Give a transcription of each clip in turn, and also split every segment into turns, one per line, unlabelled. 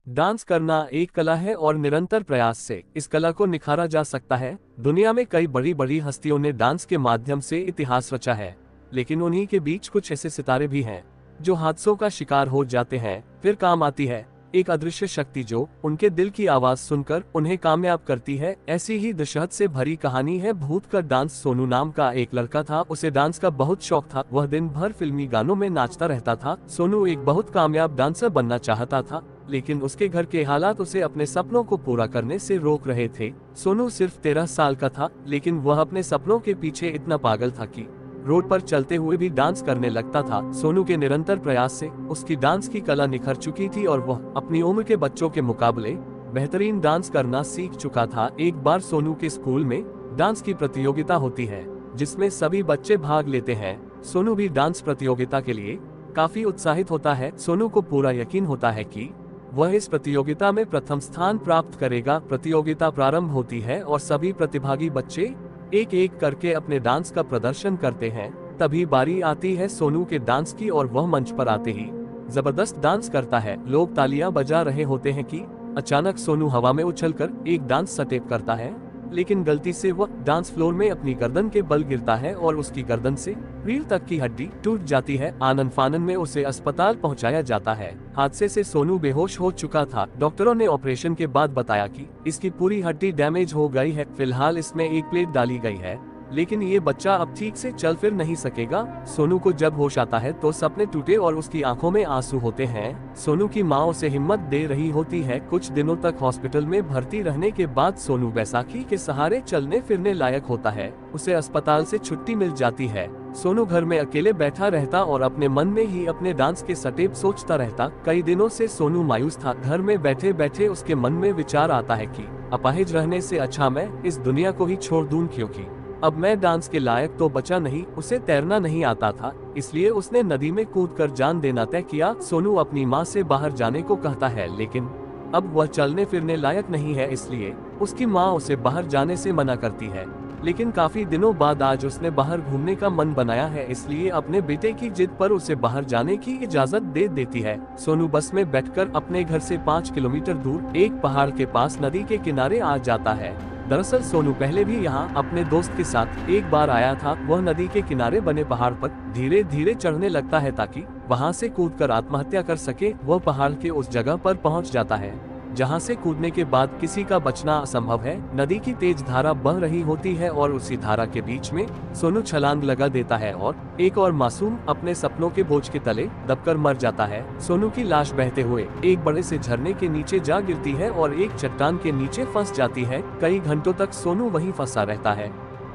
Dance करना एक कला है और निरंतर प्रयास से इस कला को निखारा जा सकता है। दुनिया में कई बड़ी बड़ी हस्तियों ने डांस के माध्यम से इतिहास रचा है, लेकिन उन्हीं के बीच कुछ ऐसे सितारे भी हैं जो हादसों का शिकार हो जाते हैं, फिर काम आती है एक अदृश्य शक्ति जो उनके दिल की आवाज सुनकर उन्हें कामयाब करती है। ऐसी ही दशहत से भरी कहानी है भूत का डांस। सोनू नाम का एक लड़का था, उसे डांस का बहुत शौक था। वह दिन भर फिल्मी गानों में नाचता रहता था। सोनू एक बहुत कामयाब डांसर बनना चाहता था, लेकिन उसके घर के हालात उसे अपने सपनों को पूरा करने से रोक रहे थे। सोनू सिर्फ 13 साल का था, लेकिन वह अपने सपनों के पीछे इतना पागल था कि रोड पर चलते हुए भी डांस करने लगता था। सोनू के निरंतर प्रयास से उसकी डांस की कला निखर चुकी थी और वह अपनी उम्र के बच्चों के मुकाबले बेहतरीन डांस करना सीख चुका था। एक बार सोनू के स्कूल में डांस की प्रतियोगिता होती है, जिसमें सभी बच्चे भाग लेते हैं। सोनू भी डांस प्रतियोगिता के लिए काफी उत्साहित होता है। सोनू को पूरा यकीन होता है कि वह इस प्रतियोगिता में प्रथम स्थान प्राप्त करेगा। प्रतियोगिता प्रारंभ होती है और सभी प्रतिभागी बच्चे एक एक करके अपने डांस का प्रदर्शन करते हैं। तभी बारी आती है सोनू के डांस की और वह मंच पर आते ही जबरदस्त डांस करता है। लोग तालियां बजा रहे होते हैं कि अचानक सोनू हवा में उछलकर एक डांस स्टेप करता है, लेकिन गलती से वह डांस फ्लोर में अपनी गर्दन के बल गिरता है और उसकी गर्दन से रीढ़ तक की हड्डी टूट जाती है। आनन फानन में उसे अस्पताल पहुंचाया जाता है। हादसे से सोनू बेहोश हो चुका था। डॉक्टरों ने ऑपरेशन के बाद बताया कि इसकी पूरी हड्डी डैमेज हो गई है। फिलहाल इसमें एक प्लेट डाली गई है, लेकिन ये बच्चा अब ठीक से चल फिर नहीं सकेगा। सोनू को जब होश आता है तो सपने टूटे और उसकी आंखों में आंसू होते हैं। सोनू की माँ उसे हिम्मत दे रही होती है। कुछ दिनों तक हॉस्पिटल में भर्ती रहने के बाद सोनू बैसाखी के सहारे चलने फिरने लायक होता है। उसे अस्पताल से छुट्टी मिल जाती है। सोनू घर में अकेले बैठा रहता और अपने मन में ही अपने डांस के स्टेप सोचता रहता। कई दिनों से सोनू मायूस था। घर में बैठे बैठे उसके मन में विचार आता है कि अपाहिज रहने से अच्छा मैं इस दुनिया को ही छोड़ दूं, क्योंकि अब मैं डांस के लायक तो बचा नहीं। उसे तैरना नहीं आता था, इसलिए उसने नदी में कूदकर जान देना तय किया। सोनू अपनी माँ से बाहर जाने को कहता है, लेकिन अब वह चलने फिरने लायक नहीं है, इसलिए उसकी माँ उसे बाहर जाने से मना करती है। लेकिन काफी दिनों बाद आज उसने बाहर घूमने का मन बनाया है, इसलिए अपने बेटे की जिद पर उसे बाहर जाने की इजाजत दे देती है। सोनू बस में बैठकर अपने घर से 5 किलोमीटर दूर एक पहाड़ के पास नदी के किनारे आ जाता है। दरअसल सोनू पहले भी यहाँ अपने दोस्त के साथ एक बार आया था। वह नदी के किनारे बने पहाड़ पर धीरे धीरे चढ़ने लगता है ताकि वहाँ से कूदकर आत्महत्या कर सके। वह पहाड़ के उस जगह पर पहुँच जाता है जहाँ से कूदने के बाद किसी का बचना असंभव है। नदी की तेज धारा बह रही होती है और उसी धारा के बीच में सोनू छलांग लगा देता है और एक और मासूम अपने सपनों के बोझ के तले दबकर मर जाता है। सोनू की लाश बहते हुए एक बड़े से झरने के नीचे जा गिरती है और एक चट्टान के नीचे फंस जाती है। कई घंटों तक सोनू वहीं फंसा रहता है,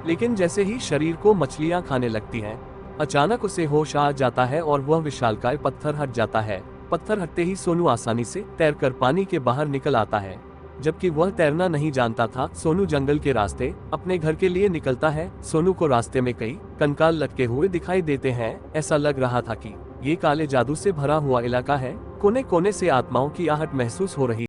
लेकिन जैसे ही शरीर को मछलियाँ खाने लगती है, अचानक उसे होश आ जाता है और वह विशालकाय पत्थर हट जाता है। पत्थर हटते ही सोनू आसानी से तैरकर पानी के बाहर निकल आता है। जबकि वह तैरना नहीं जानता था। सोनू जंगल के रास्ते अपने घर के लिए निकलता है। सोनू को रास्ते में कई कंकाल लटके हुए दिखाई देते हैं। ऐसा लग रहा था कि ये काले जादू से भरा हुआ इलाका है। कोने कोने से आत्माओं की आहट महसूस हो रही